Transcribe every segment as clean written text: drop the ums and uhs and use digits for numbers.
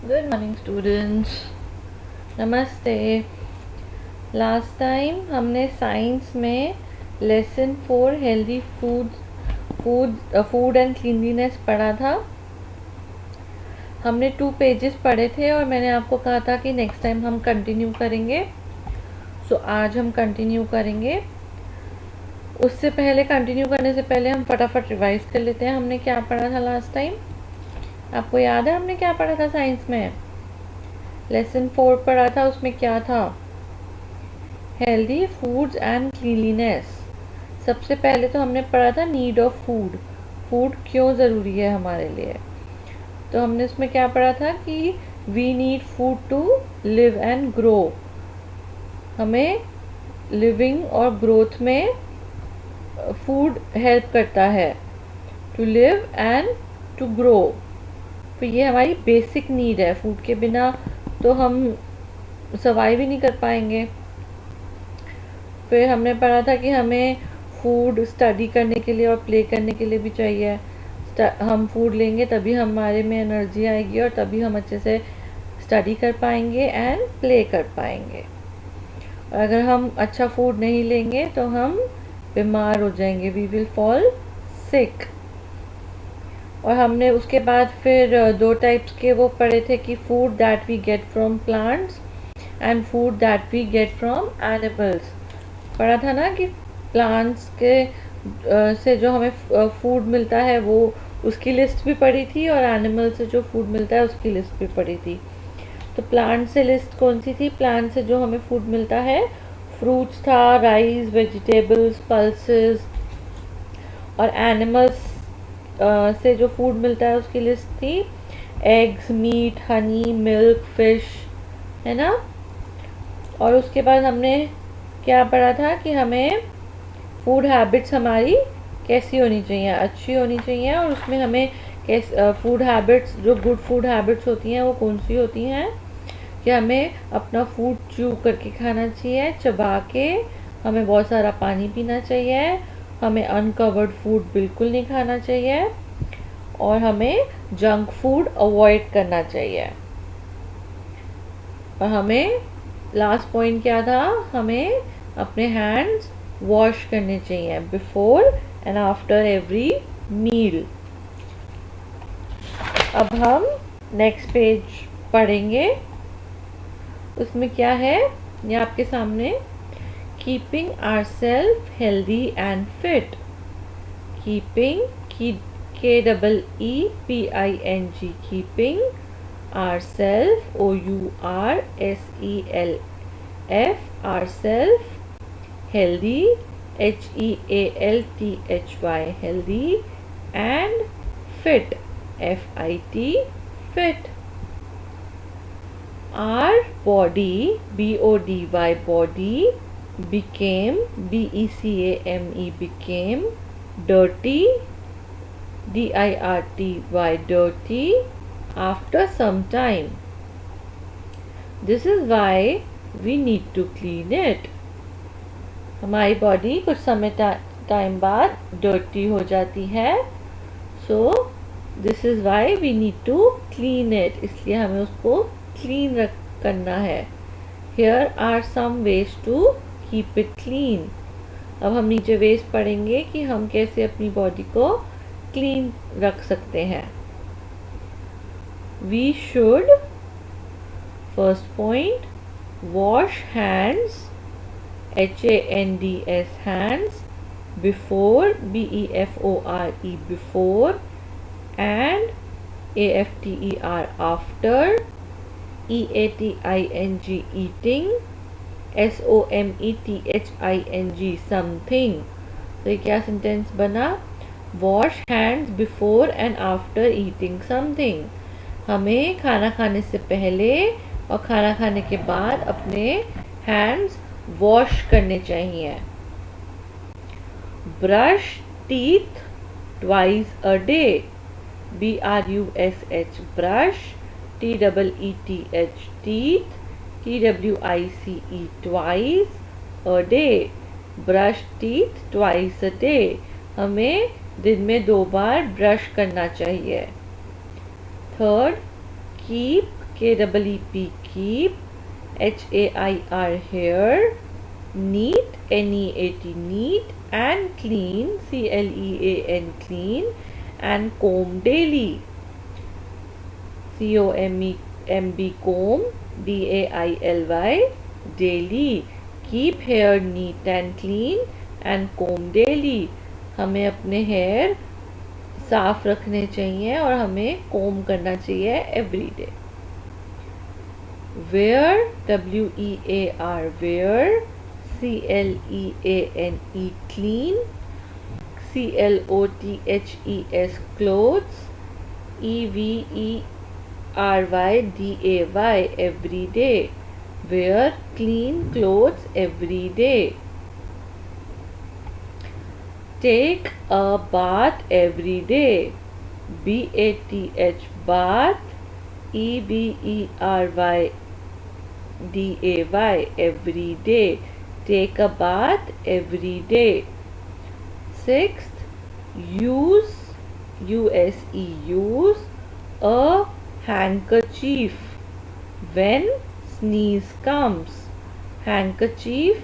Good morning students. नमस्ते. Last time हमने science में lesson 4 healthy food and cleanliness पढ़ा था. हमने 2 पेजेस पढ़े थे और मैंने आपको कहा था कि नेक्स्ट टाइम हम कंटिन्यू करेंगे. सो आज हम कंटिन्यू करेंगे. उससे पहले कंटिन्यू करने से पहले हम फटाफट रिवाइज कर लेते हैं. हमने क्या पढ़ा था लास्ट टाइम? आपको याद है हमने क्या पढ़ा था साइंस में? लेसन 4 पढ़ा था. उसमें क्या था? Healthy foods and cleanliness. सबसे पहले तो हमने पढ़ा था नीड ऑफ फूड. फूड क्यों ज़रूरी है हमारे लिए. तो हमने उसमें क्या पढ़ा था कि we need food to live and grow. हमें लिविंग और ग्रोथ में फूड हेल्प करता है to live and to grow. तो ये हमारी बेसिक नीड है. फूड के बिना तो हम सर्वाइव ही नहीं कर पाएंगे. फिर हमने पढ़ा था कि हमें फूड स्टडी करने के लिए और प्ले करने के लिए भी चाहिए. हम फूड लेंगे तभी हमारे में एनर्जी आएगी और तभी हम अच्छे से स्टडी कर पाएंगे एंड प्ले कर पाएंगे. और अगर हम अच्छा फूड नहीं लेंगे तो हम बीमार हो जाएंगे. We will fall sick. और हमने उसके बाद फिर 2 टाइप्स के वो पढ़े थे कि food that we get from plants and food that we get from animals. पढ़ा था ना कि प्लांट्स के से जो हमें फूड मिलता है वो उसकी लिस्ट भी पढ़ी थी और एनिमल से जो फूड मिलता है उसकी लिस्ट भी पढ़ी थी. तो प्लांट से लिस्ट कौन सी थी? प्लांट से जो हमें फूड मिलता है फ्रूट्स था, राइस, वेजिटेबल्स, पल्सेस. और एनिमल्स से जो फूड मिलता है उसकी लिस्ट थी eggs, meat, honey, milk, fish, है ना. और उसके बाद हमने क्या पढ़ा था कि हमें फूड हैबिट्स हमारी कैसी होनी चाहिए? अच्छी होनी चाहिए. और उसमें हमें फूड हैबिट्स, जो गुड फूड हैबिट्स होती हैं वो कौन सी होती हैं? कि हमें अपना फूड च्यू करके खाना चाहिए, चबा के. हमें बहुत सारा पानी पीना चाहिए. हमें अनकवर्ड फूड बिल्कुल नहीं खाना चाहिए. और हमें जंक फूड अवॉइड करना चाहिए. और हमें लास्ट पॉइंट क्या था? हमें अपने हैंड्स वॉश करने चाहिए before and after every meal. अब हम नेक्स्ट पेज पढ़ेंगे. उसमें क्या है ये आपके सामने? Keeping ourself healthy and fit. Keeping KEEPING keeping ourself OURSELF ourself healthy HEALTHY healthy and fit FIT fit. Our body BODY body became BECAME became dirty DIRTY dirty after some time. This is why we need to clean it. हमारी body कुछ समय time बाद dirty हो जाती है. So this is why we need to clean it. इसलिए हमें उसको क्लीन करना है. Here are some ways to keep it clean. अब हम नीचे वेज पढ़ेंगे कि हम कैसे अपनी बॉडी को क्लीन रख सकते हैं. We should first point wash hands HANDS hands before BEFORE before and AFTER after EATING eating SOMETHING something. तो ये क्या सेंटेंस बना? Wash hands before and after eating something. हमें खाना खाने से पहले और खाना खाने के बाद अपने हैंड्स वॉश करने चाहिए. Brush teeth twice a day. BRUSH brush TEETH teeth TWICE twice a day. Brush teeth twice a day. हमें दिन में 2 बार ब्रश करना चाहिए. Third keep KEEP keep, HAIR hair, neat NEAT neat, and clean CLEAN clean, and comb daily COMB comb DAILY daily. Keep hair neat and clean and comb daily. हमें अपने hair साफ रखने चाहिए और हमें कोम करना चाहिए every day. Wear WEAR wear, CLEANE clean, CLOTHES clothes, EVERYDAY every day. Wear clean clothes every day. Take a bath every day. BATH bath, EVERYDAY every day. Take a bath every day. Sixth, use a handkerchief when sneeze comes. Handkerchief,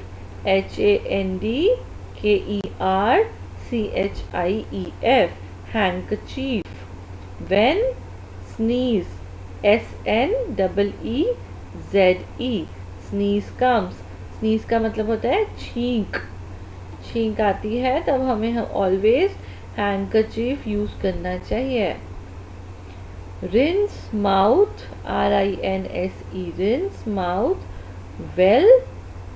HANDKERCHIEF handkerchief. When sneeze, SNEEZE sneeze comes. Sneeze का मतलब होता है छींक आती है, तब हमें always handkerchief use करना चाहिए. Rinse mouth, RINSE rinse mouth well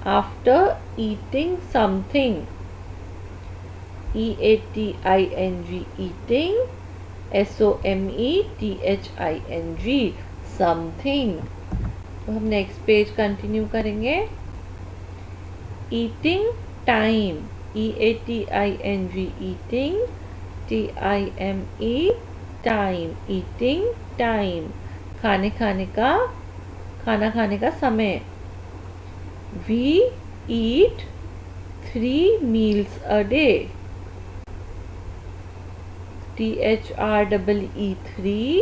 after eating something, EATING eating, SOMETHING something. तो हम नेक्स्ट पेज कंटिन्यू करेंगे. Eating time, EATING eating, TIME time, eating time खाना खाने का समय. We eat 3 meals a day. THREE 3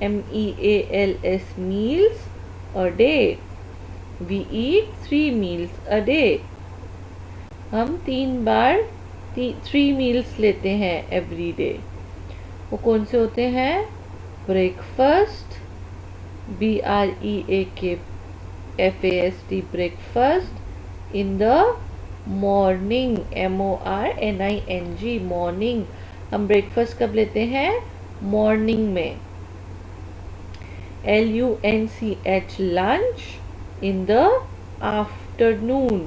MEALS meals a day. We eat 3 meals a day. हम 3 meals लेते हैं एवरी डे. वो कौन से होते हैं? Breakfast, BREAKFAST breakfast, in the morning, MORNING morning. हम ब्रेकफास्ट कब लेते हैं? मॉर्निंग में. LUNCH lunch, in the afternoon,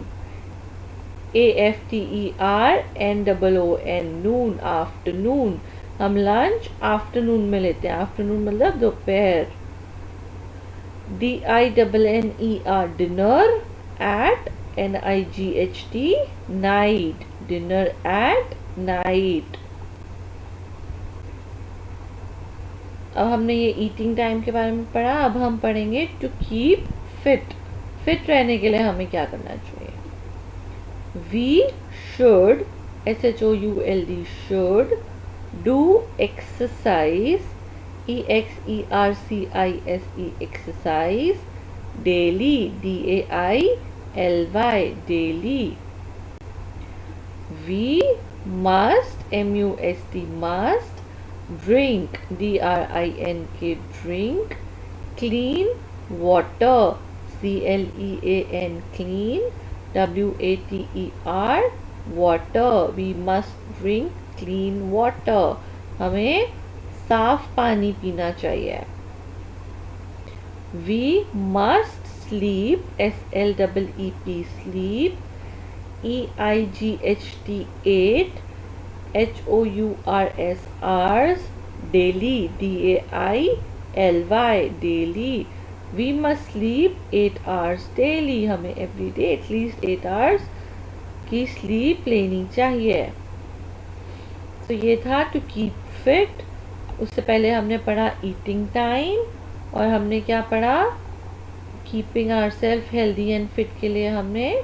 AFTERNOON noon, afternoon. हम लंच आफ्टरनून में लेते हैं. आफ्टरनून मतलब दोपहर. DINNER dinner, at NIGHT night, dinner at night. अब हमने ये ईटिंग टाइम के बारे में पढ़ा. अब हम पढ़ेंगे टू कीप फिट. फिट रहने के लिए हमें क्या करना चाहिए? We should, SHOULD should do exercise, EXERCISE exercise daily, DAILY daily. We must, MUST must drink, DRINK drink, clean water, CLEAN clean, WATER water. We must drink clean water. हमें साफ पानी पीना चाहिए. We must sleep, SLEEP sleep, EIGHT 8 HOURS daily, DAILY daily. We must sleep 8 hours daily. हमें every day at least 8 hours की sleep लेनी चाहिए. तो ये था टू कीप फिट. उससे पहले हमने पढ़ा ईटिंग टाइम, और हमने क्या पढ़ा? Keeping our self healthy and fit के लिए हमें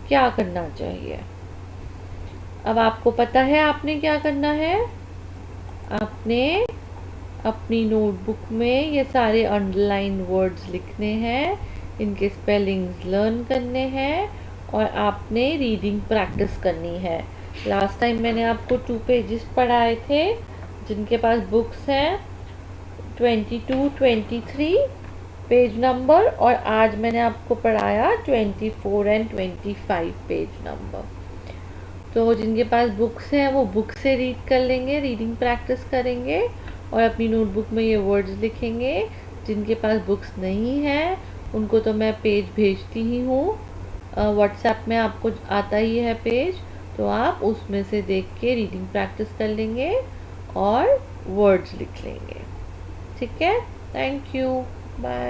क्या करना चाहिए. अब आपको पता है आपने क्या करना है. आपने अपनी नोटबुक में ये सारे अंडरलाइन वर्ड्स लिखने हैं, इनके स्पेलिंग्स लर्न करने हैं और आपने रीडिंग प्रैक्टिस करनी है। लास्ट टाइम मैंने आपको 2 पेजेस पढ़ाए थे जिनके पास बुक्स हैं 22, 23 पेज नंबर, और आज मैंने आपको पढ़ाया 24 एंड 25 पेज नंबर। तो जिनके पास बुक्स हैं वो बुक से रीड कर लेंगे, रीडिंग प्रैक्टिस करेंगे और अपनी नोटबुक में ये वर्ड्स लिखेंगे। जिनके पास बुक्स नहीं हैं उनको तो मैं पेज भेजती ही हूँ, व्हाट्सएप में आपको आता ही है पेज, तो आप उसमें से देख के रीडिंग प्रैक्टिस कर लेंगे और वर्ड्स लिख लेंगे। ठीक है, थैंक यू, बाय।